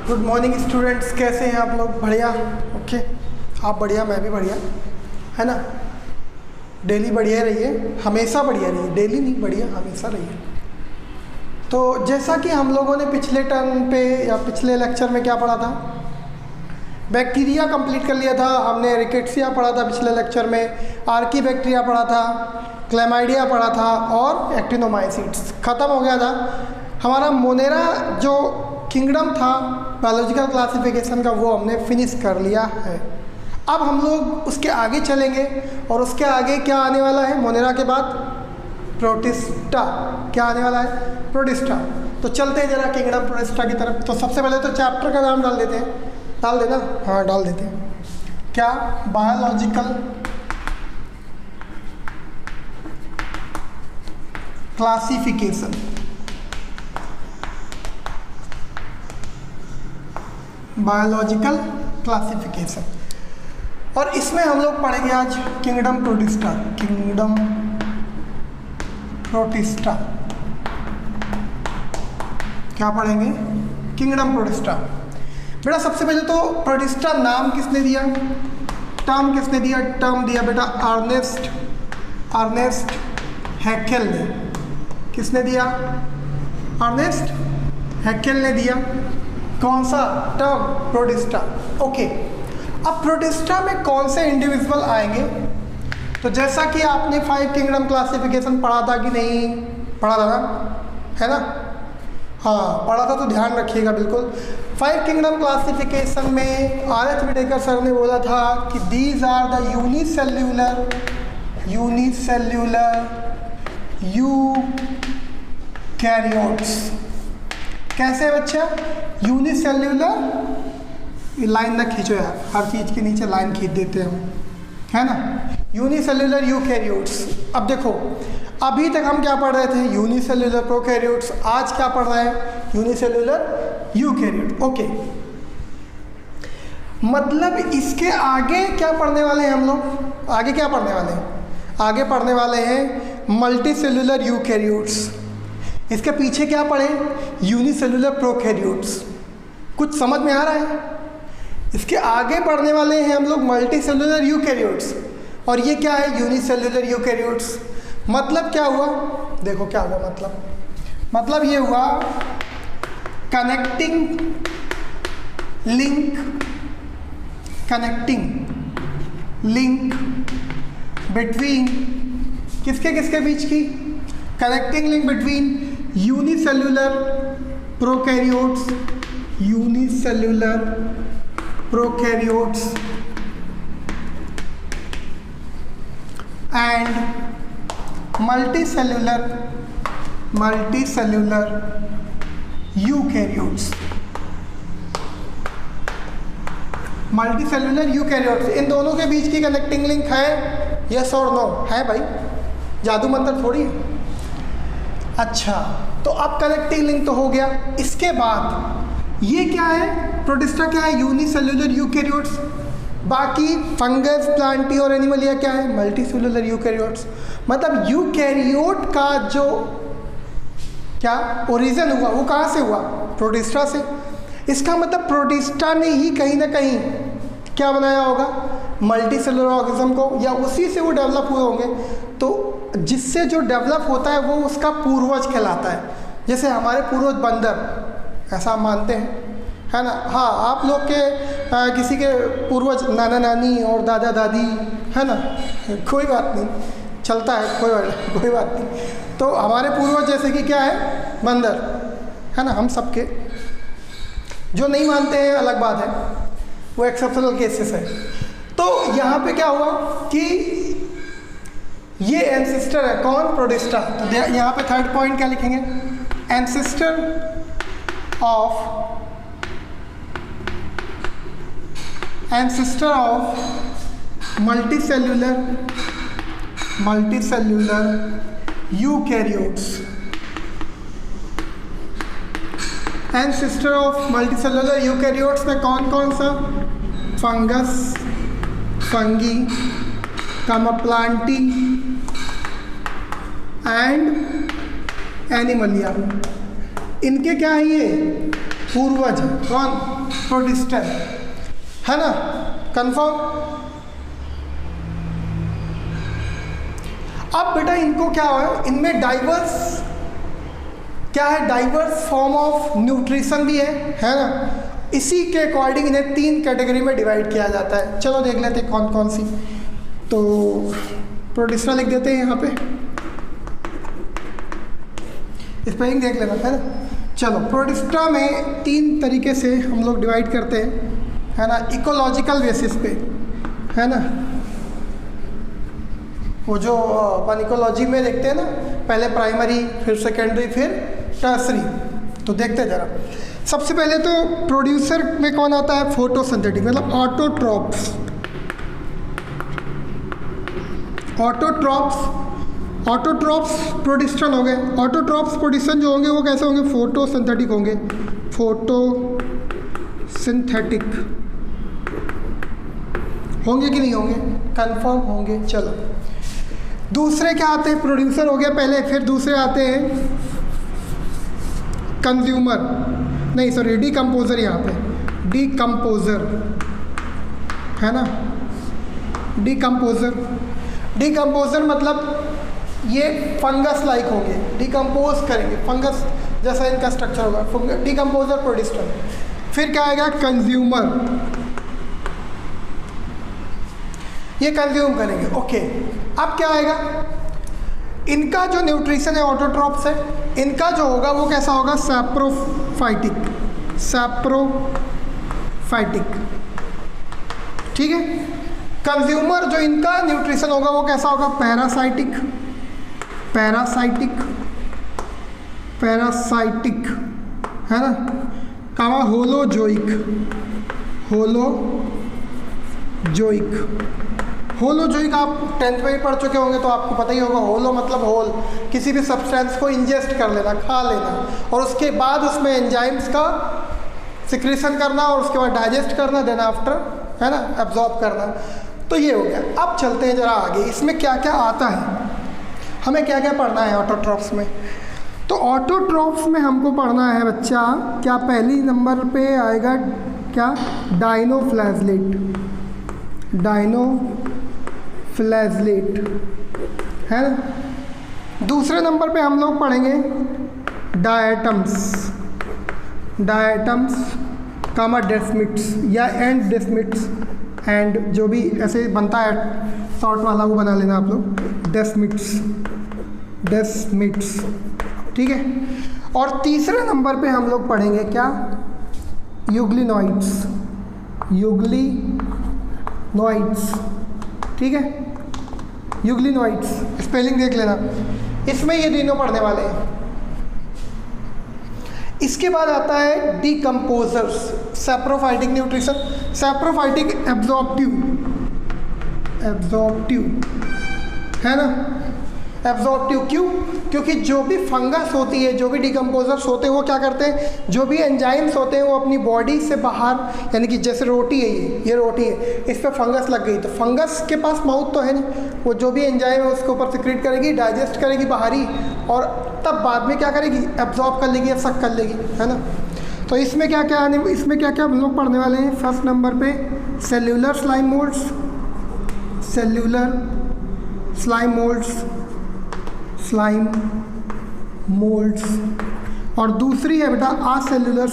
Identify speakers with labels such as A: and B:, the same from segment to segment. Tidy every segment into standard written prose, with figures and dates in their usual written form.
A: Good morning students, कैसे हैं आप लोग? बढ़िया? ओके, आप बढ़िया, मैं भी बढ़िया, है ना। डेली बढ़िया रहिए, हमेशा बढ़िया रहिए, डेली नहीं, बढ़िया हमेशा रहिए। तो जैसा कि हम लोगों ने पिछले टर्म पे या पिछले लेक्चर में क्या पढ़ा था, बैक्टीरिया कंप्लीट कर लिया था हमने। रिकेट्सिया पढ़ा था पिछले लेक्चर में, आर्की बैक्टीरिया पढ़ा था, क्लेमाइडिया पढ़ा था और एक्टिनोमाइसीट्स। ख़त्म हो गया था हमारा मोनेरा जो किंगडम था बायोलॉजिकल क्लासिफिकेशन का, वो हमने फिनिश कर लिया है। अब हम लोग उसके आगे चलेंगे और उसके आगे क्या आने वाला है? मोनेरा के बाद प्रोटिस्टा। क्या आने वाला है? प्रोटिस्टा। तो चलते हैं जरा किंगडम प्रोटिस्टा की तरफ। तो सबसे पहले तो चैप्टर का नाम डाल देते हैं, डाल देना, हाँ डाल देते हैं। क्या? Biological classification. Biological classification. और इसमें हम लोग पढ़ेंगे आज किंगडम प्रोटिस्टा। किंगडम प्रोटिस्टा क्या पढ़ेंगे? Kingdom protista. बेटा सबसे पहले तो प्रोटिस्टा नाम किसने दिया, टर्म किसने दिया? टर्म दिया बेटा अर्नेस्ट हैकेल ने। किसने दिया? अर्नेस्ट हैकेल ने दिया। कौन सा टर्म? प्रोटिस्टा। ओके, अब प्रोटिस्टा में कौन से इंडिविजुअल आएंगे? तो जैसा कि आपने 5 किंगडम क्लासिफिकेशन पढ़ा था कि नहीं पढ़ा था ना, है ना? हाँ पढ़ा था, तो ध्यान रखिएगा बिल्कुल। 5 किंगडम क्लासिफिकेशन में आर.एच. विटेकर सर ने बोला था कि these are the unicellular eukaryotes. कैसे है बच्चा? यूनिसेल्यूलर, लाइन ना खींचो यार, हर चीज़ के नीचे लाइन खींच देते हैं हम, है ना। Unicellular eukaryotes. अब देखो, अभी तक हम क्या पढ़ रहे थे? Unicellular prokaryotes. आज क्या पढ़ रहे हैं? Unicellular eukaryote. ओके, मतलब इसके आगे क्या पढ़ने वाले हैं हम लोग? आगे क्या पढ़ने वाले हैं? आगे पढ़ने वाले हैं मल्टीसेल्यूलर यूकैरियोट्स। इसके पीछे क्या पढ़े? Unicellular prokaryotes. कुछ समझ में आ रहा है? इसके आगे पढ़ने वाले हैं हम लोग मल्टीसेल्यूलर यूकैरियोट्स, और ये क्या है? Unicellular eukaryotes. मतलब क्या हुआ? देखो क्या हुआ मतलब ये हुआ कनेक्टिंग लिंक बिटवीन किसके किसके बीच की? Connecting link between unicellular prokaryotes and multicellular eukaryotes. Multicellular eukaryotes, इन दोनों के बीच की कनेक्टिंग लिंक है? यस और नो? है भाई, जादू मंत्र थोड़ी है। अच्छा, तो अब कनेक्टिंग लिंक तो हो गया। इसके बाद ये क्या है? प्रोटिस्टा क्या है? Unicellular eukaryotes. बाकी फंगस, प्लांटी और एनिमलिया क्या है? Multicellular eukaryotes. मतलब यूकैरियोट का जो क्या ओरिजिन हुआ वो कहाँ से हुआ? प्रोटिस्टा से। इसका मतलब प्रोटिस्टा ने ही कहीं ना कहीं क्या बनाया होगा? मल्टीसेल्यूलर ऑर्गेनिज्म को, या उसी से वो डेवलप हुए होंगे। तो जिससे जो डेवलप होता है वो उसका पूर्वज कहलाता है। जैसे हमारे पूर्वज बंदर, ऐसा हम मानते हैं, है ना। हाँ, आप लोग के किसी के पूर्वज नाना नानी और दादा दादी, है ना, कोई बात नहीं, चलता है, कोई बात नहीं। तो हमारे पूर्वज जैसे कि क्या है? बंदर, है ना। हम सबके जो नहीं मानते हैं अलग बात है, वो एक्सेप्शनल केसेस है। तो यहाँ पे क्या हुआ कि ये एंसेस्टर है, कौन? प्रोटिस्टा। तो यहाँ पे थर्ड पॉइंट क्या लिखेंगे? Ancestor of multicellular eukaryotes. Ancestor of multicellular eukaryotes में कौन कौन सा? फंगस, फंगी, कामाप्लांटी एंड एनिमलिया। इनके क्या है? ये पूर्वज। कौन? प्रोटिस्टन, है ना, कंफर्म। अब बेटा इनको क्या है, इनमें डाइवर्स क्या है, डाइवर्स फॉर्म ऑफ न्यूट्रिशन भी है ना। इसी के अकॉर्डिंग इन्हें 3 कैटेगरी में डिवाइड किया जाता है। चलो देख लेते हैं कौन कौन सी। तो प्रोटिस्टा लिख देते हैं यहाँ पे, स्पेलिंग देख लेना, है ना। चलो प्रोटिस्टा में 3 तरीके से हम लोग डिवाइड करते हैं, है ना, इकोलॉजिकल बेसिस पे, है ना। वो जो अपन इकोलॉजी में देखते हैं ना, पहले प्राइमरी, फिर सेकेंडरी, फिर टर्सरी। तो देखते हैं जरा। सबसे पहले तो प्रोड्यूसर में कौन आता है, फोटोसिंथेटिक, मतलब ऑटोट्रॉप्स। ऑटोट्रॉप्स प्रोटिस्टन हो गए। ऑटोट्रॉप्स प्रोटिस्टन जो होंगे वो कैसे होंगे, फोटोसिंथेटिक होंगे, फोटोसिंथेटिक होंगे कि नहीं होंगे, कंफर्म होंगे। चलो दूसरे क्या आते हैं, प्रोड्यूसर हो गया पहले, फिर दूसरे आते हैं कंज्यूमर, नहीं सॉरी डिकम्पोजर, यहाँ पे डिकम्पोजर, है ना। डिकम्पोजर मतलब ये फंगस लाइक होंगे, डिकम्पोज करेंगे, फंगस जैसा इनका स्ट्रक्चर होगा, डिकम्पोजर प्रोटिस्टन। फिर क्या आएगा, कंज्यूमर, ये कंज्यूम करेंगे, ओके। अब क्या आएगा, इनका जो न्यूट्रिशन है ऑटोट्रॉप्स है, इनका जो होगा वो कैसा होगा, सैप्रोफाइटिक, ठीक है। कंज्यूमर जो इनका न्यूट्रिशन होगा वो कैसा होगा, पैरासाइटिक, है ना, कामा होलोजोइक। होलोजोइक आप 10th में ही पढ़ चुके होंगे तो आपको पता ही होगा। होलो मतलब होल, किसी भी सब्सटेंस को इंजेस्ट कर लेना, खा लेना, और उसके बाद उसमें एंजाइम्स का सिक्रीशन करना, और उसके बाद डाइजेस्ट करना, देन आफ्टर, है ना, एब्जॉर्ब करना। तो ये हो गया। अब चलते हैं जरा आगे, इसमें क्या क्या आता है, हमें क्या क्या पढ़ना है ऑटोट्रॉप्स में। तो ऑटोट्रॉप्स में हमको पढ़ना है बच्चा, क्या पहली नंबर पे आएगा क्या, डाइनोफ्लैजलेट, है ना। दूसरे नंबर पे हम लोग पढ़ेंगे डायटम्स कामा डेस्मिट्स या एंड डेस्मिट्स, एंड जो भी ऐसे बनता है शॉर्ट वाला वो बना लेना आप लोग, डेस्मिट्स, ठीक है। और तीसरे नंबर पे हम लोग पढ़ेंगे क्या, यूग्लिनॉइड्स, ठीक है, यूग्लिनॉइड्स, स्पेलिंग देख लेना। इसमें ये तीनों पढ़ने वाले हैं। इसके बाद आता है decomposers, saprophytic nutrition, saprophytic absorptive, है ना, एब्जॉर्प्टिव। क्यों, क्योंकि जो भी फंगस होती है, जो भी डिकम्पोजर्स होते हैं, वो क्या करते हैं, जो भी एंजाइम्स होते हैं वो अपनी बॉडी से बाहर, यानी कि जैसे रोटी है, ये रोटी है, इस पर फंगस लग गई, तो फंगस के पास माउथ तो है नहीं, वो जो भी एंजाइम है उसके ऊपर सिक्रीट करेगी, डाइजेस्ट करेगी बाहरी, और तब बाद में क्या करेगी, एब्जॉर्ब कर लेगी या सक कर लेगी, है ना। तो इसमें क्या क्या हम लोग पढ़ने वाले हैं। फर्स्ट नंबर पे सेल्यूलर स्लाइम मोल्ड्स, और दूसरी है बेटा आसेल्यूलर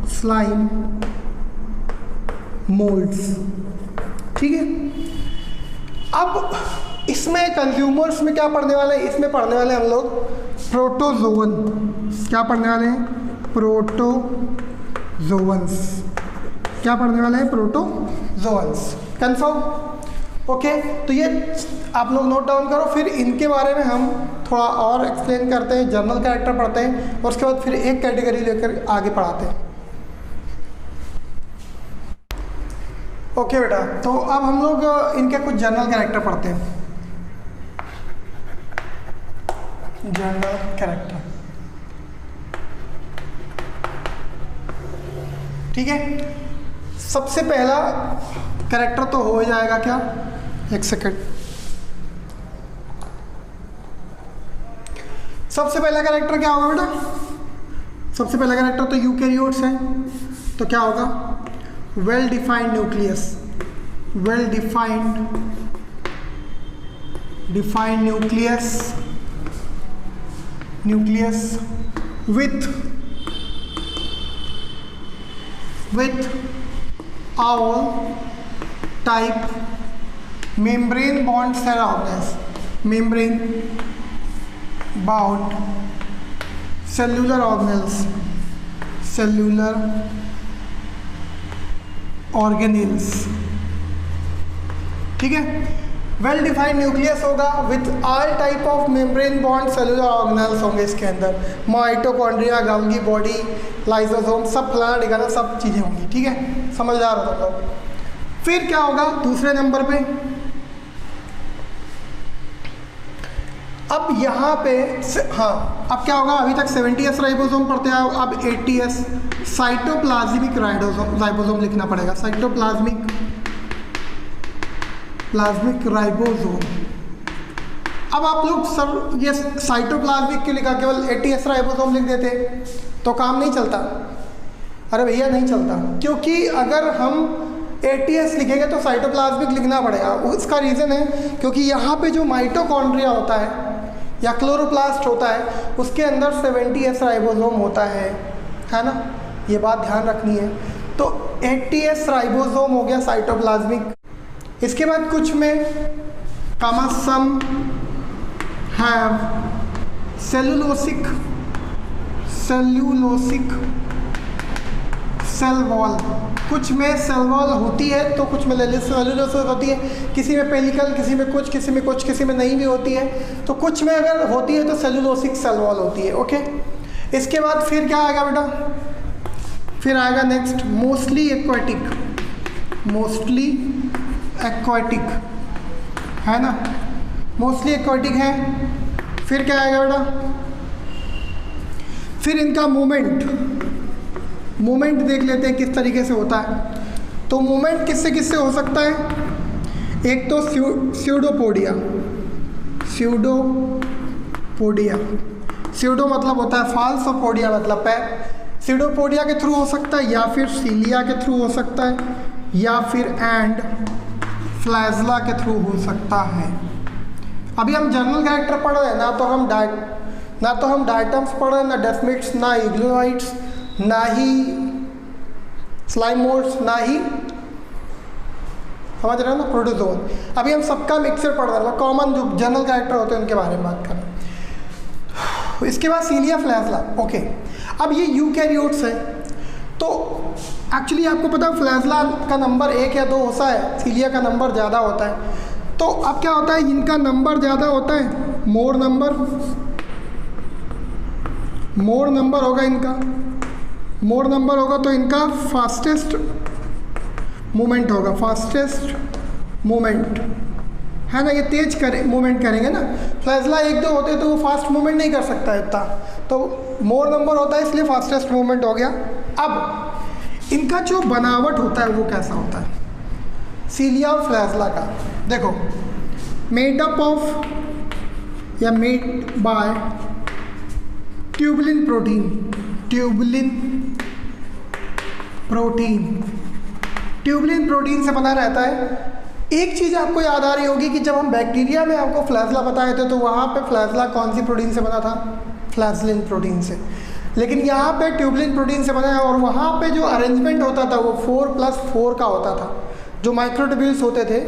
A: स्लाइम मोल्ड्स, ठीक है। अब इसमें कंज्यूमर्स में क्या पढ़ने वाले हैं, इसमें पढ़ने वाले हम लोग प्रोटोजोवन, क्या पढ़ने वाले हैं, प्रोटोजोवंस, कंफर्म, ओके। तो ये आप लोग नोट डाउन करो, फिर इनके बारे में हम थोड़ा और एक्सप्लेन करते हैं, जर्नल कैरेक्टर पढ़ते हैं, और उसके बाद फिर एक कैटेगरी लेकर आगे पढ़ाते हैं। ओके बेटा, तो अब हम लोग इनके कुछ जर्नल कैरेक्टर पढ़ते हैं। जर्नल कैरेक्टर, ठीक है। सबसे पहला कैरेक्टर तो हो जाएगा क्या, एक सेकंड। सबसे पहला कैरेक्टर क्या होगा बेटा, सबसे पहला कैरेक्टर तो यूकैरियोट्स है, तो क्या होगा, well defined nucleus, well defined nucleus with all type membrane bound cell organelles, membrane bound cellular organelles, ठीक है। वेल डिफाइंड न्यूक्लियस होगा with all type of membrane bond cellular organelles होंगे इसके अंदर, माइटोकॉन्ड्रिया, गोल्गी बॉडी, लाइसोसोम, सब फलाना ठिकाना सब चीज़ें होंगी, ठीक है, समझदार हो तुम लोग। फिर क्या होगा दूसरे नंबर पे, अब यहाँ पे हाँ, अब क्या होगा, अभी तक 70S राइबोसोम पढ़ते हैं, अब 80S साइटोप्लाज्मिक राइबोसोम लिखना पड़ेगा, साइटोप्लाज्मिक राइबोसोम। अब आप लोग सर ये साइटोप्लाज्मिक क्यों लिखा, केवल 80S राइबोसोम लिख देते तो काम नहीं चलता। अरे भैया नहीं चलता, क्योंकि अगर हम 80S लिखेंगे तो साइटोप्लाज्मिक लिखना पड़ेगा। उसका रीज़न है क्योंकि यहाँ पे जो माइटोकॉन्ड्रिया होता है या क्लोरोप्लास्ट होता है उसके अंदर 70S राइबोसोम होता है ना, ये बात ध्यान रखनी है। तो 80S राइबोसोम हो गया साइटोप्लाज्मिक। इसके बाद कुछ में some have cellulosic cell wall, कुछ में सेल वॉल होती है तो कुछ में सेलुलोसिक होती है, किसी में पेलिकल, किसी में कुछ, किसी में नहीं भी होती है। तो कुछ में अगर होती है तो सेलुलोसिक सेल वॉल होती है, ओके। इसके बाद फिर क्या आएगा बेटा, फिर आएगा नेक्स्ट मोस्टली एक्वाटिक है ना, मोस्टली एक्वाटिक है। फिर क्या आएगा बेटा, फिर इनका मूवमेंट देख लेते हैं किस तरीके से होता है। तो मूवमेंट किससे हो सकता है, एक तो स्यूडोपोडिया, स्यूडो मतलब होता है फॉल्स और पोडिया मतलब पैर। स्यूडोपोडिया के थ्रू हो सकता है या फिर सीलिया के थ्रू हो सकता है या फिर एंड फ्लैजला के थ्रू हो सकता है। अभी हम जर्नल कैरेक्टर पढ़ रहे हैं, ना तो हम डायटम्स पढ़ रहे हैं, ना डेस्मिड्स, ना इग्लोइड्स, ना ही स्लाइमोड्स, ना ही समझ रहे हो ना प्रोटोजोन। अभी हम सबका मिक्सचर पढ़ रहे हैं, कॉमन जो जर्नल कैरेक्टर होते हैं उनके बारे में बात करें। इसके बाद सीलिया फ्लैजला, ओके। अब ये यूकैरियोट्स है, तो एक्चुअली आपको पता है फ्लैजला का नंबर 1 या 2 होता है, सीलिया का नंबर ज़्यादा होता है। तो अब क्या होता है, इनका नंबर ज़्यादा होता है, मोर नंबर होगा इनका, मोर नंबर होगा तो इनका फास्टेस्ट मूवमेंट होगा, है ना, ये तेज मूवमेंट करेंगे ना। फ्लैजला 1-2 होते तो वो फास्ट मूवमेंट नहीं कर सकता इतना, तो मोर नंबर होता है इसलिए फास्टेस्ट मूवमेंट हो गया। अब इनका जो बनावट होता है वो कैसा होता है सीलिया और फ्लैजला का, देखो मेड अप ऑफ या मेड बाय ट्यूबुलिन प्रोटीन से बना रहता है। एक चीज़ आपको याद आ रही होगी कि जब हम बैक्टीरिया में आपको फ्लैजला बताए थे तो वहाँ पे फ्लैजला कौन सी प्रोटीन से बना था, फ्लैजलिन प्रोटीन से, लेकिन यहाँ पे ट्यूबुलिन प्रोटीन से बना है। और वहाँ पे जो अरेंजमेंट होता था वो 4+4 का होता था। जो माइक्रोट्यूब्यूल्स होते थे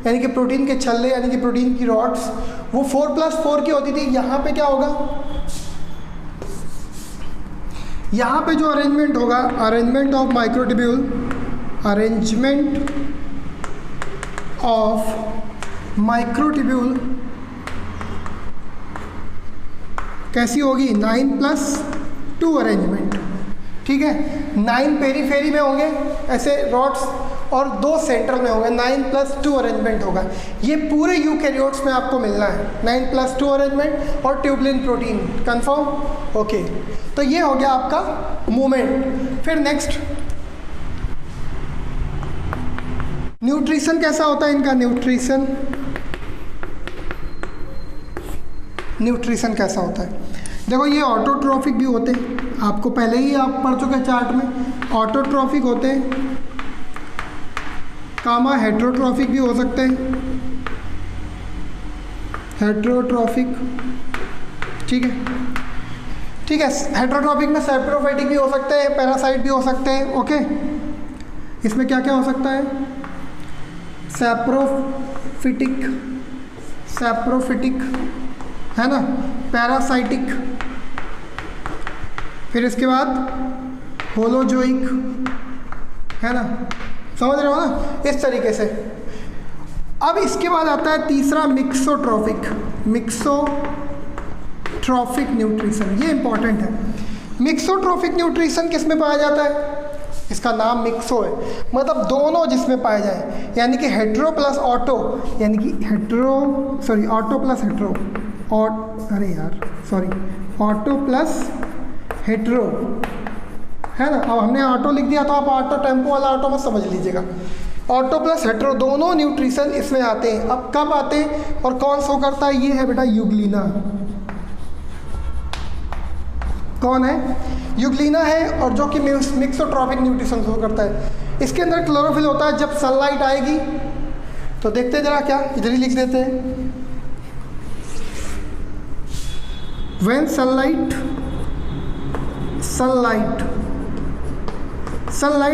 A: यानी कि प्रोटीन के छल्ले यानी कि प्रोटीन की रॉड्स, वो 4+4 की होती थी। यहाँ पे क्या होगा, यहाँ पे जो अरेंजमेंट होगा, अरेंजमेंट ऑफ माइक्रोट्यूब्यूल कैसी होगी, 9+2 अरेंजमेंट, ठीक है। 9 पेरीफेरी में होंगे ऐसे रॉड्स और 2 सेंट्रल में होंगे, 9+2 अरेंजमेंट होगा। ये पूरे यूकैरियोट्स में आपको मिलना है, 9+2 अरेंजमेंट और ट्यूबुलिन प्रोटीन, कंफर्म, ओके। तो ये हो गया आपका मूवमेंट। फिर नेक्स्ट न्यूट्रिशन कैसा होता है इनका, न्यूट्रिशन कैसा होता है, देखो ये ऑटोट्रॉफिक भी होते हैं, आपको पहले ही आप पढ़ चुके हैं चार्ट में। ऑटोट्रॉफिक होते हैं, कामा हेट्रोट्रॉफिक भी हो सकते हैं, हेट्रोट्रॉफिक, ठीक है, ठीक है। हेट्रोट्रॉफिक में सैप्रोफाइटिक भी हो सकते हैं, पैरासाइट भी हो सकते हैं, ओके। इसमें क्या क्या हो सकता है? सैप्रोफिटिक, सैप्रोफिटिक है ना, पैरासाइटिक, फिर इसके बाद होलोजोइक, है ना, समझ रहे हो ना, इस तरीके से। अब इसके बाद आता है तीसरा मिक्सोट्रॉफिक, मिक्सोट्रॉफिक न्यूट्रिशन, ये इंपॉर्टेंट है। मिक्सोट्रॉफिक न्यूट्रिशन किस में पाया जाता है? इसका नाम मिक्सो है, मतलब दोनों जिसमें पाए जाए, यानी कि हेट्रो प्लस ऑटो, यानी कि hetero sorry auto plus hetero, अरे यार सॉरी, ऑटो प्लस हेट्रो, है ना। अब हमने ऑटो लिख दिया तो आप ऑटो टेम्पो वाला ऑटो मत समझ लीजिएगा। ऑटो प्लस हेट्रो दोनों न्यूट्रिशन इसमें आते हैं। अब कब आते हैं और कौन शो करता है? ये है बेटा यूग्लिना। कौन है? यूग्लिना है, और जो कि मिक्सोट्रॉफिक न्यूट्रिशन शो करता है। इसके अंदर क्लोरोफिल होता है। जब सनलाइट आएगी तो देखते जरा, क्या इधर ही लिख देते हैं, व्हेन सनलाइट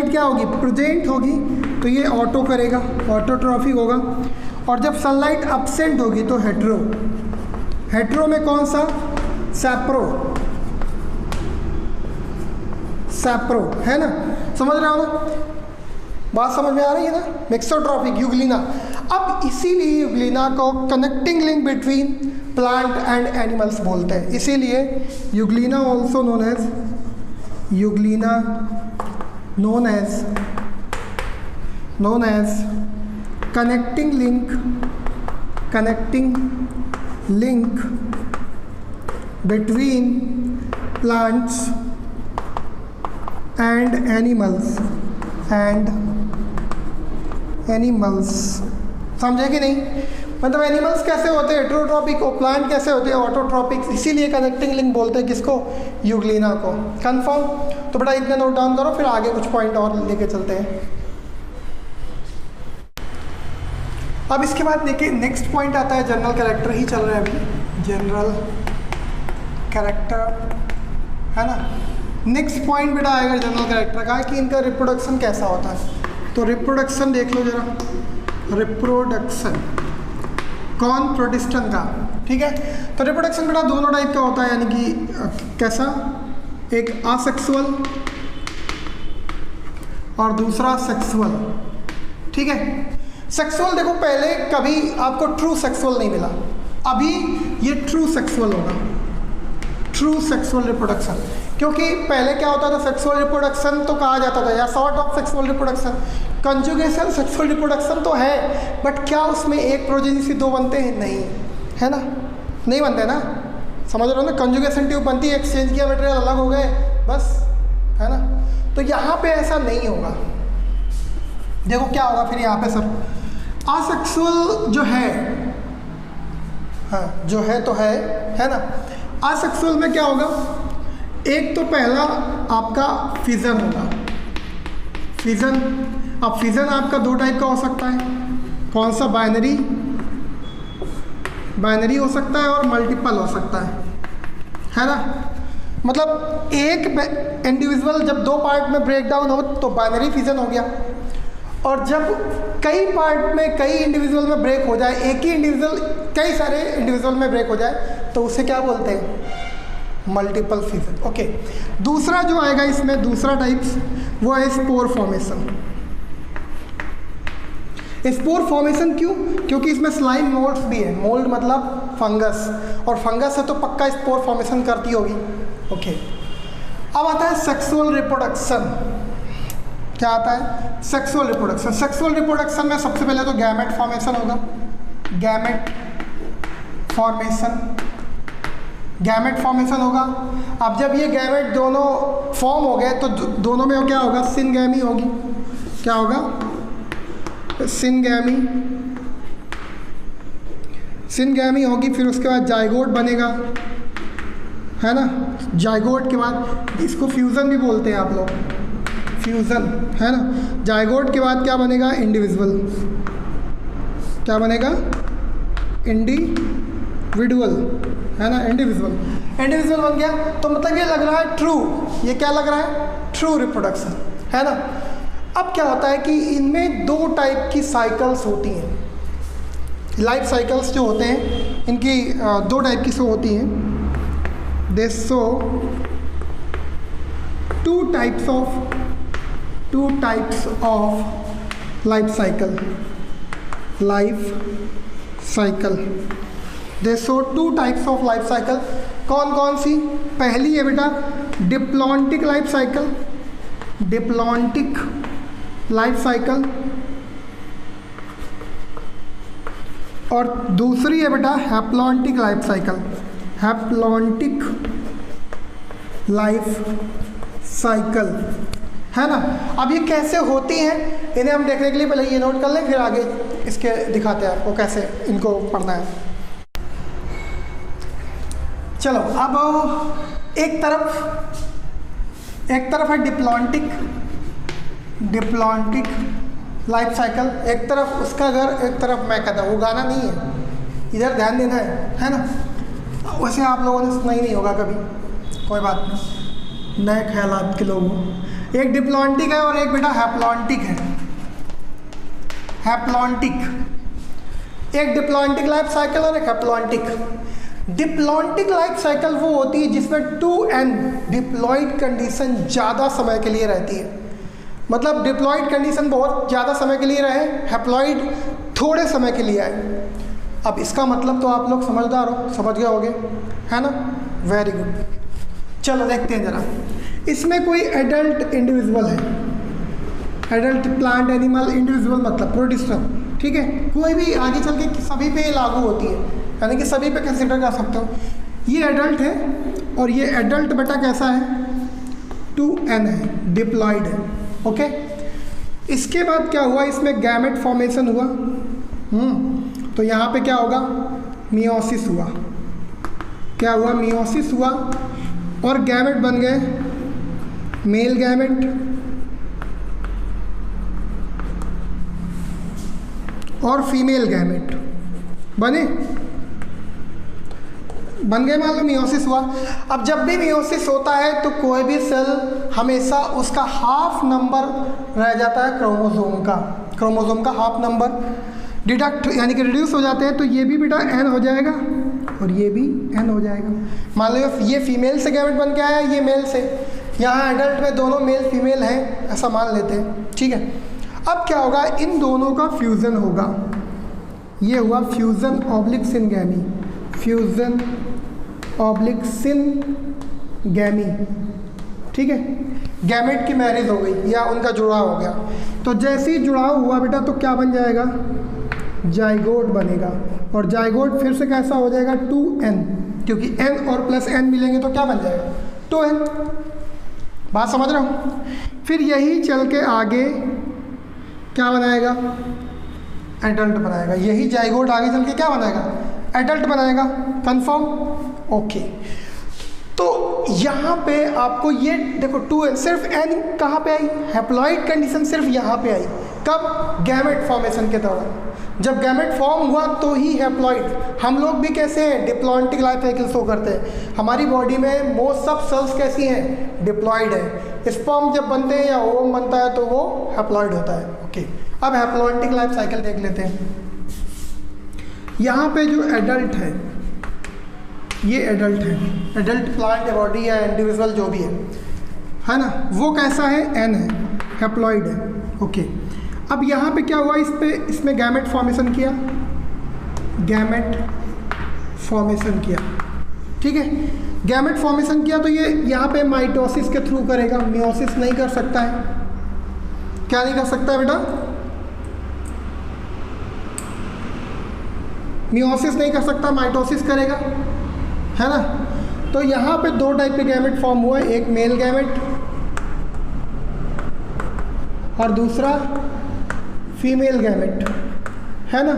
A: क्या होगी? प्रेजेंट होगी तो ये ऑटो करेगा, ऑटोट्रॉफिक होगा। और जब सनलाइट एब्सेंट होगी तो हेट्रो में कौन सा? सैप्रो, है ना, समझ रहे हो ना, बात समझ में आ रही है ना। Mixotrophic, euglena. अब इसीलिए यूग्लिना को connecting link between plant and animals बोलते हैं। इसीलिए euglena also known as connecting link between plants and animals, समझे कि नहीं? मतलब एनिमल्स कैसे होते हैं हेट्रोट्रॉपिक, और प्लांट कैसे होते हैं ऑटोट्रॉपिक। इसीलिए कनेक्टिंग लिंक बोलते हैं किसको? यूग्लिना को। कंफर्म? तो बेटा इतने नोट डाउन करो, फिर आगे कुछ पॉइंट और लेके चलते हैं। अब इसके बाद देखिए नेक्स्ट पॉइंट आता है, जनरल कैरेक्टर ही चल रहा है अभी, जनरल कैरेक्टर, है ना। नेक्स्ट पॉइंट बेटा आएगा जनरल कैरेक्टर का कि इनका रिप्रोडक्शन कैसा होता है। तो रिप्रोडक्शन देख लो जरा, रिप्रोडक्शन कौन? प्रोटिस्टन का, ठीक है। तो रिप्रोडक्शन बेटा दोनों टाइप का होता है, यानी कि कैसा? एक असेक्सुअल और दूसरा सेक्सुअल, ठीक है। सेक्सुअल देखो, पहले कभी आपको ट्रू सेक्सुअल नहीं मिला, अभी ये ट्रू सेक्सुअल होगा, ट्रू सेक्सुअल रिप्रोडक्शन। क्योंकि पहले क्या होता था, सेक्सुअल रिप्रोडक्शन तो कहा जाता था, या sort of sexual reproduction, conjugation sexual reproduction तो है, बट क्या उसमें एक प्रोजेनी से दो बनते हैं? नहीं, है ना, नहीं बनते ना, समझ रहे हो ना। कंजुगेशन ट्यूब बनती है, एक्सचेंज किया मटेरियल अलग हो गए, बस, है ना। तो यहाँ पे ऐसा नहीं होगा। देखो क्या होगा फिर यहाँ पे सर, असेक्सुअल जो है, हाँ जो है तो है ना। असेक्सुअल में क्या होगा? एक तो पहला आपका फिजन होगा, फिजन। अब फिजन आपका दो टाइप का हो सकता है, कौन सा? बाइनरी हो सकता है और मल्टीपल हो सकता है ना। मतलब एक इंडिविजुअल जब दो पार्ट में ब्रेक डाउन हो तो बाइनरी फिजन हो गया, और जब कई पार्ट में कई इंडिविजुअल में ब्रेक हो जाए, एक ही इंडिविजुअल कई सारे इंडिविजुअल में ब्रेक हो जाए, तो उसे क्या बोलते हैं? Multiple fission, okay. दूसरा जो आएगा इसमें, दूसरा टाइप्स, वो है स्पोर फॉर्मेशन। स्पोर फॉर्मेशन क्यों? क्योंकि इसमें स्लाइम मोल्ड्स भी है। मोल्ड मतलब फंगस, और फंगस है तो पक्का स्पोर फॉर्मेशन करती होगी, ओके। अब आता है सेक्सुअल रिप्रोडक्शन। क्या आता है? Sexual reproduction. सेक्सुअल रिप्रोडक्शन में सबसे पहले तो गैमेट फॉर्मेशन होगा, गैमेट फॉर्मेशन होगा। अब जब ये गैमेट दोनों फॉर्म हो गए तो दोनों में क्या होगा? सिनगैमी होगी। क्या होगा? सिनगैमी होगी। फिर उसके बाद जाइगोट बनेगा, है ना। जाइगोट के बाद, इसको फ्यूज़न भी बोलते हैं आप लोग, फ्यूज़न, है ना। जाइगोट के बाद क्या बनेगा? इंडिविजुअल। क्या बनेगा? इंडिविजुअल, है ना, इंडिविजुअल। इंडिविजुअल बन गया तो मतलब ये लग रहा है ट्रू। ये क्या लग रहा है? ट्रू रिप्रोडक्शन, है ना। अब क्या होता है कि इनमें दो टाइप की साइकिल्स होती हैं। लाइफ साइकिल्स जो होते हैं इनकी दो टाइप की शो होती हैं। दे show two types of life cycle. They show two types of life cycle. कौन कौन सी? पहली है बेटा diplontic life cycle, diplontic life cycle, और दूसरी है बेटा haplontic life cycle, haplontic life cycle, है ना। अब ये कैसे होती हैं इन्हें हम देखने के लिए पहले ये नोट कर लें, फिर आगे इसके दिखाते हैं आपको कैसे इनको पढ़ना है। चलो अब एक तरफ है डिप्लॉन्टिक लाइफ साइकिल, एक तरफ उसका घर, एक तरफ मैं कहता हूँ। वो गाना नहीं है, इधर ध्यान देना है ना। वैसे आप लोगों ने सुना ही नहीं होगा कभी, कोई बात नहीं, नए ख्यालात के लोग हो। एक डिप्लॉन्टिक है और एक बेटा हैप्लॉन्टिक है। एक डिप्लॉन्टिक लाइफ साइकिल और एक हैप्लॉन्टिक। डिप्लॉन्टिक लाइफ साइकिल वो होती है जिसमें 2n डिप्लॉयड कंडीशन ज़्यादा समय के लिए रहती है। मतलब डिप्लॉयड कंडीशन बहुत ज़्यादा समय के लिए रहे, हैप्लॉयड थोड़े समय के लिए आए। अब इसका मतलब तो आप लोग समझदार हो, समझ गए होगे, है ना। Very good. चलो देखते हैं ज़रा। इसमें कोई एडल्ट इंडिविजुअल है, एडल्ट प्लांट एनिमल इंडिविजुअल मतलब प्रोटिस्टा, ठीक है। कोई भी आगे चल के सभी पे लागू होती है, यानी कि सभी पे कंसिडर कर सकते हो। ये एडल्ट है और ये एडल्ट बेटा कैसा है? 2n है, डिप्लॉयड है, ओके। इसके बाद क्या हुआ? इसमें गैमेट फॉर्मेशन हुआ। तो यहाँ पे क्या होगा? मियोसिस हुआ। क्या हुआ? मियोसिस हुआ और गैमेट बन गए, मेल गैमेट और फीमेल गैमेट बन गए, मान लो मियोसिस हुआ। अब जब भी मियोसिस होता है तो कोई भी सेल हमेशा उसका हाफ नंबर रह जाता है क्रोमोसोम का हाफ नंबर डिडक्ट यानी कि रिड्यूस हो जाते हैं। तो ये भी बेटा n हो जाएगा और ये भी n हो जाएगा। मान लो ये फीमेल से गैमेट बन के आया, ये मेल से। यहाँ एडल्ट में दोनों मेल फीमेल हैं, ऐसा मान लेते हैं, ठीक है। अब क्या होगा? इन दोनों का फ्यूज़न होगा। ये हुआ fusion oblique syngamy, fusion oblique syngamy, ठीक है। गैमेट की मैरिज हो गई या उनका जुड़ाव हो गया। तो जैसे ही जुड़ाव हुआ बेटा तो क्या बन जाएगा? जाइगोट बनेगा। और जाइगोट फिर से कैसा हो जाएगा? 2n, क्योंकि n और प्लस n मिलेंगे तो क्या बन जाएगा? 2n। बात समझ रहे हो? फिर यही चल के आगे क्या बनाएगा? एडल्ट बनाएगा। यही जाइगोट आगे चल के क्या बनाएगा? एडल्ट बनाएगा। कंफर्म? ओके। तो यहाँ पे आपको ये देखो 2n, सिर्फ n कहाँ पे आई? हैप्लॉइड कंडीशन सिर्फ यहाँ पे आई। कब? गैमेट फॉर्मेशन के दौरान। जब गैमेट फॉर्म हुआ तो ही हैप्लॉइड। हम लोग भी कैसे हैं? डिप्लॉन्टिक लाइफ साइकिल शो करते हैं। हमारी बॉडी में मोस्ट सब सेल्स कैसी हैं? डिप्लॉइड है। स्पर्म जब बनते हैं या ओवम बनता है तो वो हैप्लॉइड होता है, ओके। अब हैप्लॉन्टिक लाइफ साइकिल देख लेते हैं। यहाँ पे जो एडल्ट है, ये एडल्ट है, एडल्ट प्लांट बॉडी या इंडिविजुअल जो भी है ना, वो कैसा है? n है, हैप्लॉइड है, ओके। अब यहाँ पे क्या हुआ? इसमें गैमेट फॉर्मेशन किया, ठीक है। गैमेट फॉर्मेशन किया तो ये यहाँ पे माइटोसिस के थ्रू करेगा, मियोसिस नहीं कर सकता है। क्या नहीं कर सकता है बेटा? मियोसिस नहीं कर सकता, माइटोसिस करेगा, है ना। तो यहाँ पे दो टाइप के गैमेट फॉर्म हुए, एक मेल गैमेट और दूसरा फीमेल गैमेट, है ना।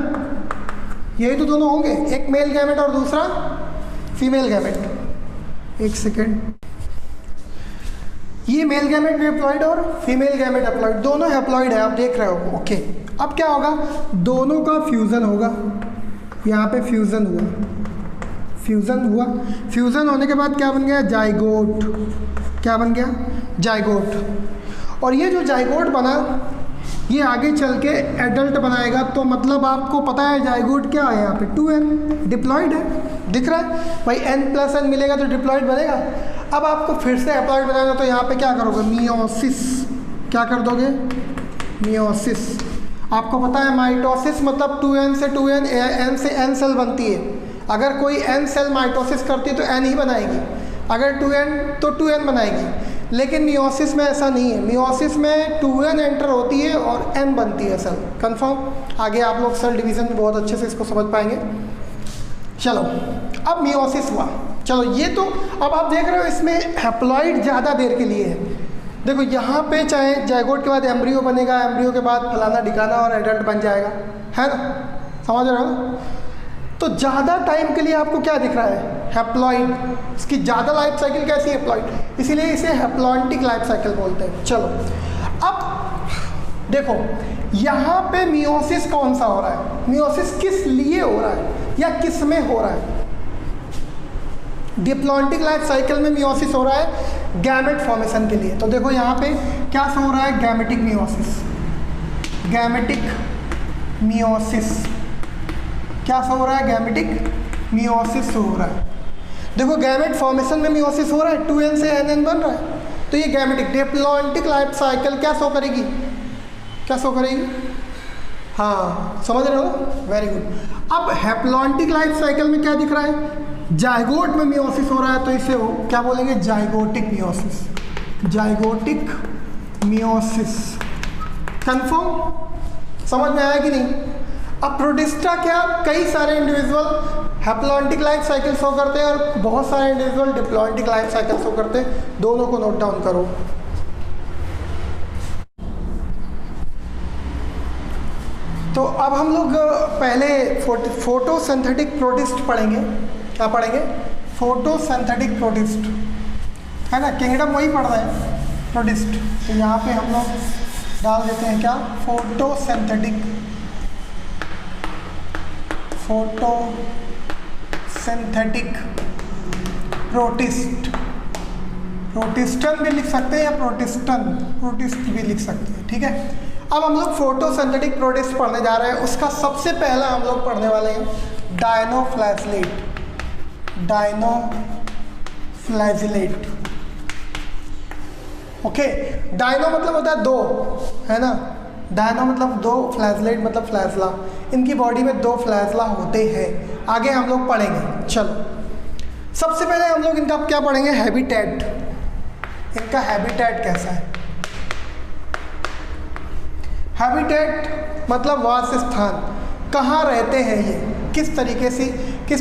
A: यही तो दोनों होंगे, एक मेल गैमेट और दूसरा फीमेल गैमेट। एक सेकेंड, ये मेल गैमेट भी हैप्लॉइड और फीमेल गैमेट हैप्लॉइड, दोनों हैप्लॉइड है, आप देख रहे हो। ओके, अब क्या होगा, दोनों का फ्यूज़न होगा, यहाँ पे फ्यूज़न हुआ, फ्यूज़न होने के बाद क्या बन गया, जाइगोट। क्या बन गया, जाइगोट। और ये जो जाइगोट बना, ये आगे चल के एडल्ट बनाएगा। तो मतलब आपको पता है जाइगोट क्या है, यहाँ पे 2n डिप्लॉइड है, दिख रहा है भाई, n+n मिलेगा तो डिप्लॉइड बनेगा। अब आपको फिर से हैप्लॉइड बनाना, तो यहाँ पे क्या करोगे, मियोसिस। क्या कर दोगे, मियोसिस। आपको पता है माइटोसिस मतलब 2n से 2n, n से n सेल बनती है। अगर कोई n सेल माइटोसिस करती है तो n ही बनाएगी, अगर 2n तो 2n बनाएगी। लेकिन मियोसिस में ऐसा नहीं है, मियोसिस में 2n एंटर होती है और n बनती है सेल। कंफर्म, आगे आप लोग सेल डिवीज़न में बहुत अच्छे से इसको समझ पाएंगे। चलो, अब मियोसिस हुआ। चलो, ये तो अब आप देख रहे हो इसमें हैप्लॉइड ज़्यादा देर के लिए है। देखो यहाँ पे चाहे जाइगोट के बाद एम्ब्रियो बनेगा, एम्ब्रियो के बाद फलाना ढिकाना और एडल्ट बन जाएगा, है ना, समझ रहे हो। तो ज़्यादा टाइम के लिए आपको क्या दिख रहा है, हैप्लॉइड। इसकी ज़्यादा लाइफ साइकिल कैसी है, हैप्लॉइड, इसीलिए इसे हैप्लॉइडिक लाइफ साइकिल बोलते हैं। चलो, अब देखो यहाँ पे मियोसिस कौन सा हो रहा है, मियोसिस किस लिए हो रहा है या किस में हो रहा है। डिप्लॉइडिक लाइफ साइकिल में मियोसिस हो रहा है गैमेट फॉर्मेशन के लिए। तो देखो यहाँ पे क्या हो रहा है, गैमेटिक मियोसिस, गैमेटिक मियोसिस। क्या हो रहा है, गैमेटिक मियोसिस हो रहा है। देखो गैमेट फॉर्मेशन में मियोसिस हो रहा है, 2n से nn बन रहा है, तो ये गैमेटिक डिप्लॉइडिक लाइफ साइकिल क्या शो करेगी, क्या शो करेगी, हाँ समझ रहे हो, वेरी गुड। अब हैप्लॉइडिक लाइफ साइकिल में क्या दिख रहा है, जाइगोट में मियोसिस हो रहा है, तो इसे हो क्या बोलेंगे, zygotic meiosis, zygotic meiosis. Confirm, समझ में आया कि नहीं। अब प्रोटिस्टा क्या, कई सारे इंडिविजुअल हैप्लॉइडिक लाइफ साइकिल शो करते हैं और बहुत सारे इंडिविजुअल डिप्लॉइडिक लाइफ साइकिल शो करते हैं, दोनों को नोट डाउन करो। तो अब हम लोग पहले फोटोसिंथेटिक प्रोटिस्ट पढ़ेंगे। क्या पढ़ेंगे, फोटोसिंथेटिक प्रोटिस्ट, है ना, किंगडम वही पढ़ रहे हैं, प्रोटिस्ट। तो यहाँ पे हम लोग डाल देते हैं क्या, फोटोसिंथेटिक, फोटोसिंथेटिक प्रोटिस्ट, प्रोटिस्टन भी लिख सकते हैं या प्रोटिस्ट भी लिख सकते हैं, ठीक है। अब हम लोग फोटोसिंथेटिक प्रोटिस्ट पढ़ने जा रहे हैं। उसका सबसे पहला हम लोग पढ़ने वाले हैं डायनोफ्लैजिलेट, डायनोफ्लैजिलेट। ओके, डायनो मतलब होता है दो, है ना, डायनो मतलब दो, फ्लैजलेट मतलब फ्लैजला। इनकी बॉडी में दो फ्लैजला होते हैं, आगे हम लोग पढ़ेंगे। चलो, सबसे पहले हम लोग इनका क्या पढ़ेंगे, हैबिटेट। इनका हैबिटेट कैसा है, हैबिटेट मतलब वास स्थान, कहाँ रहते हैं ये, किस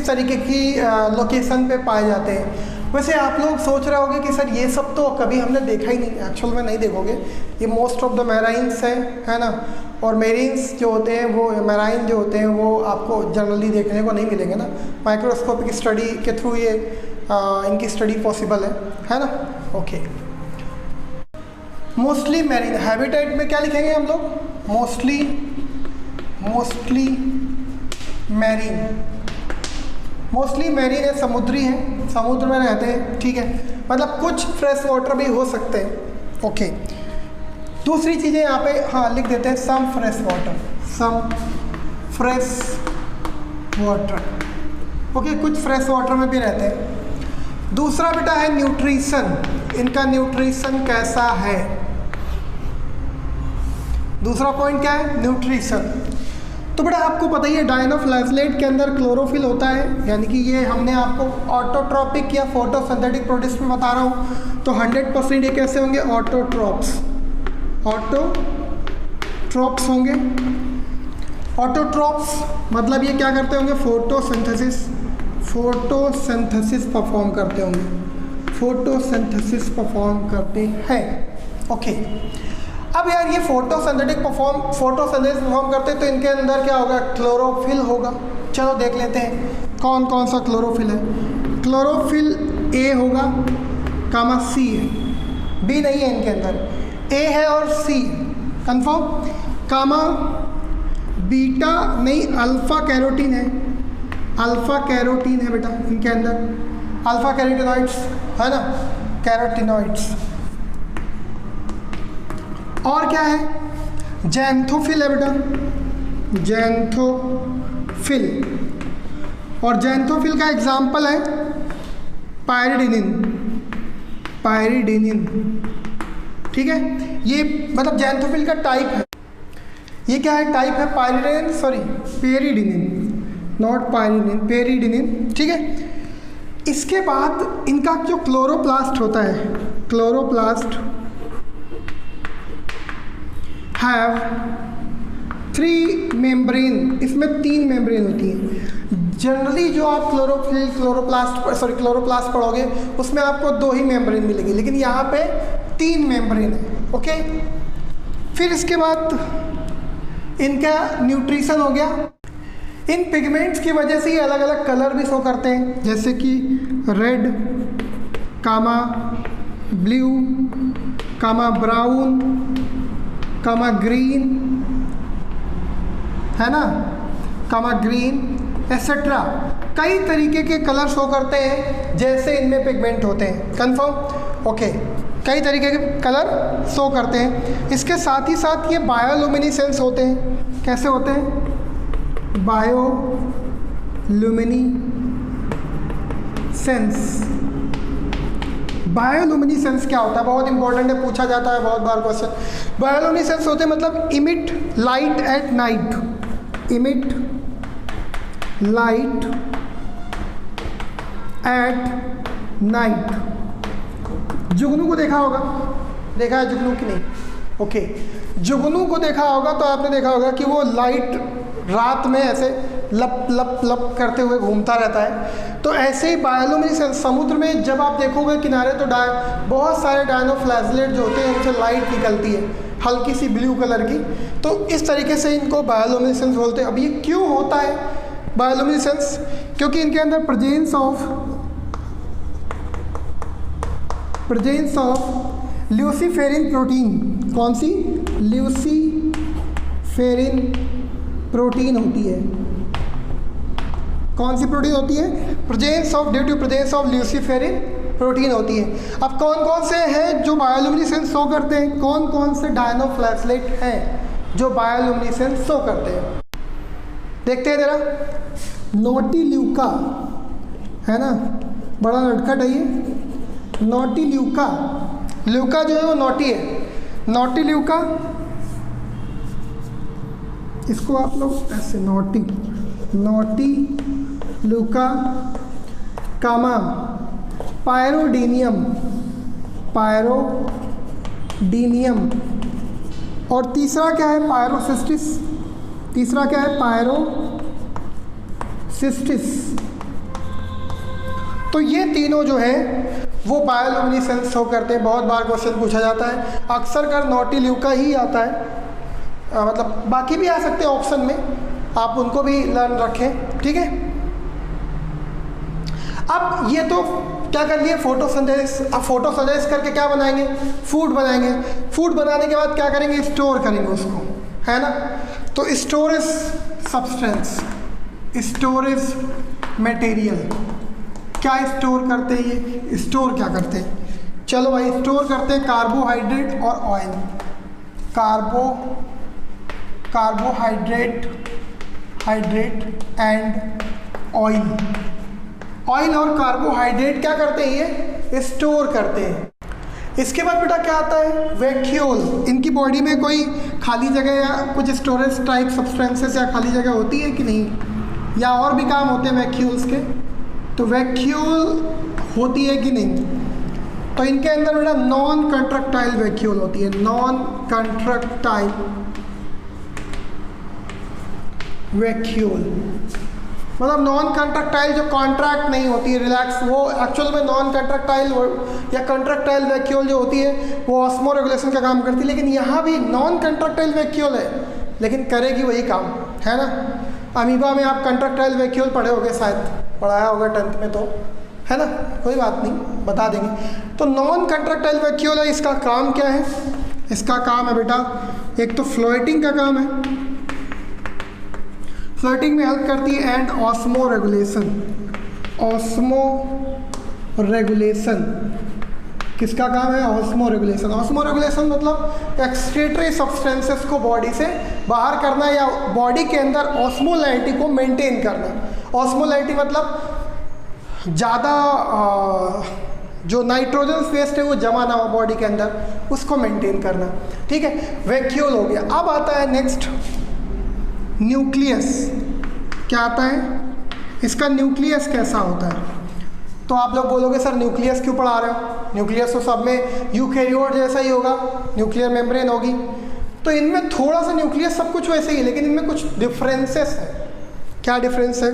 A: तरीके की लोकेशन पे पाए जाते हैं। वैसे आप लोग सोच रहे होंगे कि सर ये सब तो कभी हमने देखा ही नहीं, एक्चुअल में नहीं देखोगे। ये मोस्ट ऑफ द मैराइन्स है ना, और मेरीन्स जो होते हैं वो, मैराइन जो होते हैं वो आपको जनरली देखने को नहीं मिलेंगे ना, माइक्रोस्कोपिक स्टडी के थ्रू ये इनकी स्टडी पॉसिबल है ना। ओके, मोस्टली मैरीन, हैबिटेट में क्या लिखेंगे हम लोग, मोस्टली मैरीन, मोस्टली मैरीन है, समुद्री है, समुद्र में रहते हैं, ठीक है। मतलब कुछ फ्रेश वाटर भी हो सकते हैं। ओके, दूसरी चीज़ें यहाँ पे हाँ लिख देते हैं, some fresh water, some fresh water. Okay, कुछ फ्रेश वाटर में भी रहते हैं। दूसरा बेटा है न्यूट्रिशन, इनका न्यूट्रिशन कैसा है। दूसरा पॉइंट क्या है, न्यूट्रिशन। तो बेटा आपको पता ही है डायनोफ्लैजिलेट के अंदर क्लोरोफिल होता है, यानी कि ये हमने आपको ऑटोट्रॉपिक या फोटोसिंथेटिक प्रोटिस्ट में बता रहा हूँ। तो 100% ये कैसे होंगे, ऑटोट्रॉप्स, ऑटोट्रॉप्स होंगे। ऑटोट्रॉप्स मतलब ये क्या करते होंगे, फोटोसिंथेसिस परफॉर्म करते होंगे, फोटोसिंथेसिस परफॉर्म करते हैं। ओके, अब यार ये फोटोसिंथेसिस परफॉर्म करते हैं, तो इनके अंदर क्या होगा, क्लोरोफिल होगा। चलो देख लेते हैं कौन कौन सा क्लोरोफिल है। क्लोरोफिल ए होगा कामा सी है, बी नहीं है इनके अंदर, ए है और सी कंफर्म, कामा बीटा नहीं अल्फा कैरोटीन है, अल्फा कैरोटीन है बेटा इनके अंदर, अल्फा कैरोटिनॉइड्स है ना, कैरोटिनॉइड्स। और क्या है, जैंथोफिल है बेटा, जैंथोफिल, और जैंथोफिल का एग्जाम्पल है पायरिडिनिन, पायरिडिनिन, ठीक है। ये मतलब जैंथोफिल का टाइप है, ये क्या है, टाइप है पायरिडिनिन, सॉरी पेरिडिनिन, नॉट पायरिडिनिन, पेरिडिनिन, ठीक है। इसके बाद इनका जो क्लोरोप्लास्ट होता है, क्लोरोप्लास्ट हैव 3 मेम्ब्रेन, इसमें 3 मेम्ब्रेन होती है। जनरली जो आप क्लोरोप्लास्ट पढ़ोगे उसमें आपको 2 ही मेम्ब्रेन मिलेगी, लेकिन यहाँ पे 3 मेम्ब्रेन है, ओके। फिर इसके बाद इनका न्यूट्रिशन हो गया। इन पिगमेंट्स की वजह से ये अलग अलग कलर भी शो करते हैं, जैसे कि रेड, कामा ब्लू, कामा ब्राउन, कामा ग्रीन, है ना, कामा ग्रीन एसेट्रा, कई तरीके के कलर शो करते हैं जैसे इनमें पिगमेंट होते हैं, कंफर्म, ओके। कई तरीके के कलर शो करते हैं। इसके साथ ही साथ ये बायोलुमिनेसेंस होते हैं, कैसे होते हैं, बायोलुमिनेसेंस। बायोलुमिनेसेंस क्या होता है, बहुत इंपॉर्टेंट है, पूछा जाता है बहुत बार क्वेश्चन। बायोलुमिनेसेंस होते हैं मतलब emit light at night, emit light at night. जुगनू को देखा होगा, देखा है जुगनू की नहीं, ओके। जुगनू को देखा होगा तो आपने देखा होगा कि वो लाइट रात में ऐसे लप लप लप करते हुए घूमता रहता है। तो ऐसे ही बायोलुमिनेसेंस, समुद्र में जब आप देखोगे किनारे तो बहुत सारे डायनोफ्लैजलेट जो होते हैं उनसे लाइट निकलती है हल्की सी ब्लू कलर की, तो इस तरीके से इनको बायोलुमिनेसेंस बोलते हैं। अब ये क्यों होता है बायोलुमिनेसेंस, क्योंकि इनके अंदर प्रेजेंस ऑफ ल्यूसीफेरिन प्रोटीन, कौन सी, ल्यूसीफेरिन प्रोटीन होती है, कौन सी प्रोटीन होती है, due to presence of luciferin protein होती है। अब कौन कौन से हैं जो बायोलुमिनेसेंस शो करते हैं, कौन कौन से डायनोफ्लैजलेट हैं जो बायोलुमिनेसेंस शो करते हैं, देखते हैं जरा। नोटिल्यूका है ना, बड़ा नटखट है ये, नोटिल्यूका, ल्यूका जो है वो नोटी है, नोटिल्यूका, इसको आप लोग ऐसे नोटिल्यूका, कामा पायरोडीनियम, और तीसरा क्या है, पायरोसिस्टिस, तीसरा क्या है, पायरोसिस्टिस। तो ये तीनों जो है वो बायोलुमिनेसेंस शो करते हैं। बहुत बार क्वेश्चन पूछा जाता है, अक्सर कर नोटिल्यूका ही आता है, मतलब बाकी भी आ सकते हैं ऑप्शन में, आप उनको भी लर्न रखें, ठीक है। अब ये तो क्या कर लिए, फोटोसिंथेसिस। अब फोटोसिंथेसिस करके क्या बनाएंगे, फूड बनाएंगे। फूड बनाने के बाद क्या करेंगे, स्टोर करेंगे उसको, है ना। तो स्टोरेज सब्सटेंस, स्टोरेज मटेरियल, क्या स्टोर करते हैं ये, स्टोर क्या करते हैं, चलो भाई स्टोर करते हैं कार्बोहाइड्रेट और oil, carbohydrate and oil. Oil और कार्बोहाइड्रेट क्या करते हैं, ये स्टोर करते हैं। इसके बाद बेटा क्या आता है, वैक्यूल। इनकी बॉडी में कोई खाली जगह या कुछ स्टोरेज टाइप सब्सटेंसेस या खाली जगह होती है कि नहीं, या और भी काम होते हैं वैक्यूल्स के, तो वैक्यूल होती है कि नहीं। तो इनके अंदर बेटा नॉन कंट्रक्टाइल वैक्यूल होती है, नॉन कंट्रक्टाइल वैक्यूल, मतलब नॉन कंट्रक्टाइल जो कॉन्ट्रैक्ट नहीं होती है, रिलैक्स, वो एक्चुअल में नॉन कंट्रक्टाइल या कंट्रक्टाइल वैक्यूल जो होती है वो ऑस्मो रेगुलेशन का काम करती है। लेकिन यहाँ भी नॉन कंट्रक्टाइल वैक्यूल है, लेकिन करेगी वही काम, है ना। अमीबा में आप कंट्रक्टाइल वैक्यूल पढ़े होगे, शायद पढ़ाया होगा 10th में, तो है ना, कोई बात नहीं, बता देंगे। तो नॉन कंट्रैक्टाइल वैक्यूल है, इसका काम क्या है? इसका काम है बेटा, एक तो फ्लोटिंग का काम है, फ्लोटिंग में हेल्प करती है, and osmo regulation. Osmo regulation किसका काम है? Osmo regulation. ऑस्मो रेगुलेशन मतलब एक्सक्रीटरी सब्सटेंसेस को बॉडी से बाहर करना या बॉडी के अंदर ऑस्मोलैरिटी को मेंटेन करना। ऑस्मोलैरिटी मतलब ज़्यादा जो नाइट्रोजन वेस्ट है वो जमा ना हो बॉडी के अंदर, उसको मेंटेन करना, ठीक है। वैक्यूल हो गया। अब आता है नेक्स्ट न्यूक्लियस। क्या आता है? इसका न्यूक्लियस कैसा होता है? तो आप लोग बोलोगे सर न्यूक्लियस क्यों पढ़ा रहे हो? न्यूक्लियस तो सब में यूकैरियोट जैसा ही होगा, न्यूक्लियर मेम्ब्रेन होगी। तो इनमें थोड़ा सा न्यूक्लियस सब कुछ वैसे ही है, लेकिन इनमें कुछ डिफरेंसेस है। क्या डिफरेंस है?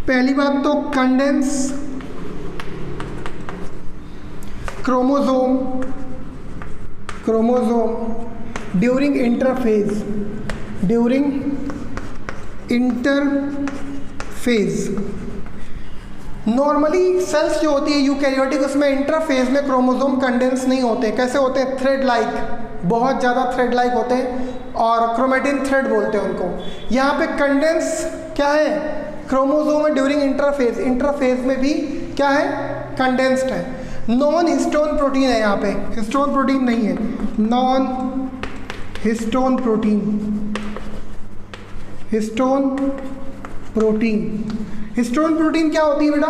A: पहली बात तो condense chromosome during interphase normally cells जो होती है यूकैरियोटिक, उसमें इंटरफेज में क्रोमोसोम कंडेंस नहीं होते। कैसे होते हैं? थ्रेड लाइक, बहुत ज़्यादा थ्रेड लाइक होते हैं, और क्रोमेटिन थ्रेड बोलते हैं उनको। यहाँ पे कंडेंस क्या है? क्रोमोसोम है ड्यूरिंग इंटरफेज में भी क्या है? कंडेंस्ड है। नॉन हिस्टोन प्रोटीन है, यहाँ पे हिस्टोन प्रोटीन नहीं है, नॉन हिस्टोन प्रोटीन क्या होती है बेटा?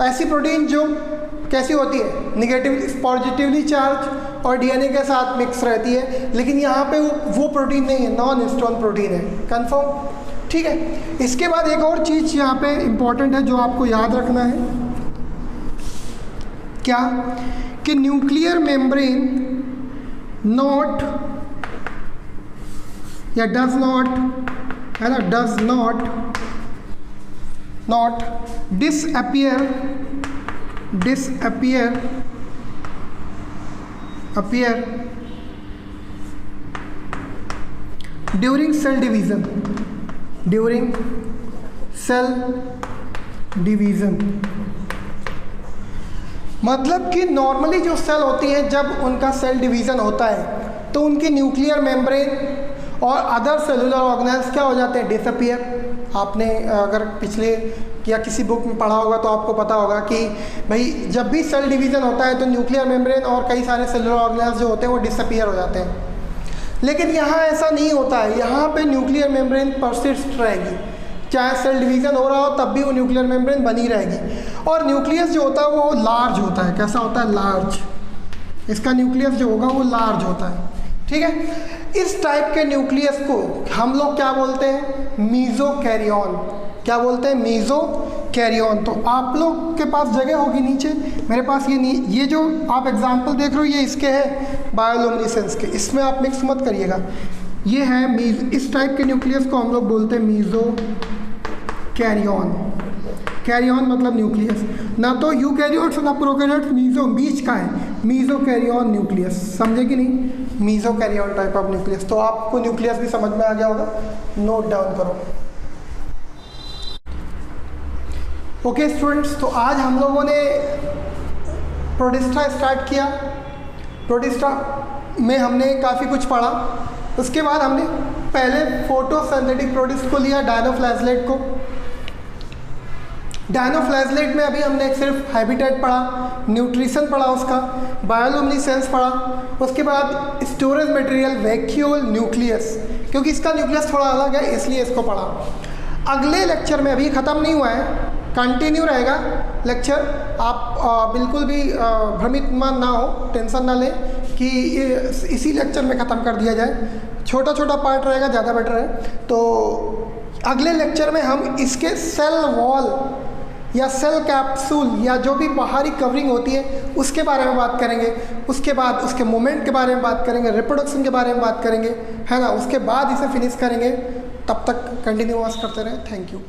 A: ऐसी प्रोटीन जो कैसी होती है? निगेटिव पॉजिटिवली चार्ज और डीएनए के साथ मिक्स रहती है, लेकिन यहाँ पे वो प्रोटीन नहीं है, नॉन हिस्टोन प्रोटीन है। कंफर्म? ठीक है। इसके बाद एक और चीज़ यहाँ पे इम्पॉर्टेंट है जो आपको याद रखना है। क्या? कि न्यूक्लियर मेम्ब्रेन नॉट या डज नॉट, है ना, does not disappear during cell division। मतलब कि नॉर्मली जो सेल होती हैं जब उनका सेल डिवीज़न होता है तो उनकी न्यूक्लियर मेम्ब्रेन और अदर सेलुलर ऑर्गेनेल्स क्या हो जाते हैं? डिसअपियर। आपने अगर पिछले या किसी बुक में पढ़ा होगा तो आपको पता होगा कि भाई जब भी सेल डिवीज़न होता है तो न्यूक्लियर मेम्ब्रेन और कई सारे सेलुलर ऑर्गेनेल्स जो होते हैं वो डिसअपियर हो जाते हैं। लेकिन यहाँ ऐसा नहीं होता है, यहाँ पे न्यूक्लियर मेम्ब्रेन परसिस्ट रहेगी, चाहे सेल डिवीज़न हो रहा हो तब भी वो न्यूक्लियर मेम्ब्रेन बनी रहेगी। और न्यूक्लियस जो होता है वो लार्ज होता है। कैसा होता है? लार्ज। इसका न्यूक्लियस जो होगा वो लार्ज होता है, ठीक है। इस टाइप के न्यूक्लियस को हम लोग क्या बोलते हैं? मीज़ोकैरियन। क्या बोलते हैं? मीज़ोकैरियन। तो आप लोग के पास जगह होगी नीचे, मेरे पास ये जो आप एग्जाम्पल देख रहे हो ये इसके है बायोलुमिनेसेंस के, इसमें आप मिक्स मत करिएगा। ये है इस टाइप के न्यूक्लियस को हम लोग बोलते हैं मीज़ोकैरियन। कैरियन मतलब न्यूक्लियस, ना तो यूकैरियोट्स ना प्रोकैरियोट्स, बीच का है, मीज़ोकैरियन न्यूक्लियस। समझे कि नहीं? मीज़ोकैरियन टाइप ऑफ न्यूक्लियस। तो आपको न्यूक्लियस भी समझ में आ गया होगा, नोट डाउन करो। ओके स्टूडेंट्स, तो आज हम लोगों ने प्रोटिस्टा स्टार्ट किया। प्रोटिस्टा में हमने काफ़ी कुछ पढ़ा। उसके बाद हमने पहले फोटोसिंथेटिक प्रोटिस्ट को लिया, डायनोफ्लैजलेट को। डायनोफ्लैजलेट में अभी हमने सिर्फ हैबिटेट पढ़ा, न्यूट्रिशन पढ़ा, उसका बायोलुमिनेसेंस पढ़ा। उसके बाद स्टोरेज मटेरियल, वैक्यूल, न्यूक्लियस, क्योंकि इसका न्यूक्लियस थोड़ा अलग है इसलिए इसको पढ़ा। अगले लेक्चर में, अभी ख़त्म नहीं हुआ है, कंटिन्यू रहेगा लेक्चर। आप बिल्कुल भी भ्रमित ना हो, टेंशन ना लें कि इसी लेक्चर में ख़त्म कर दिया जाए। छोटा छोटा पार्ट रहेगा, ज़्यादा बेटर है। तो अगले लेक्चर में हम इसके सेल वॉल या सेल कैप्सूल या जो भी बाहरी कवरिंग होती है उसके बारे में बात करेंगे। उसके बाद उसके मूवमेंट के बारे में बात करेंगे, रिप्रोडक्शन के बारे में बात करेंगे, है ना। उसके बाद इसे फिनिश करेंगे। तब तक कंटिन्यूअस करते रहें। Thank you.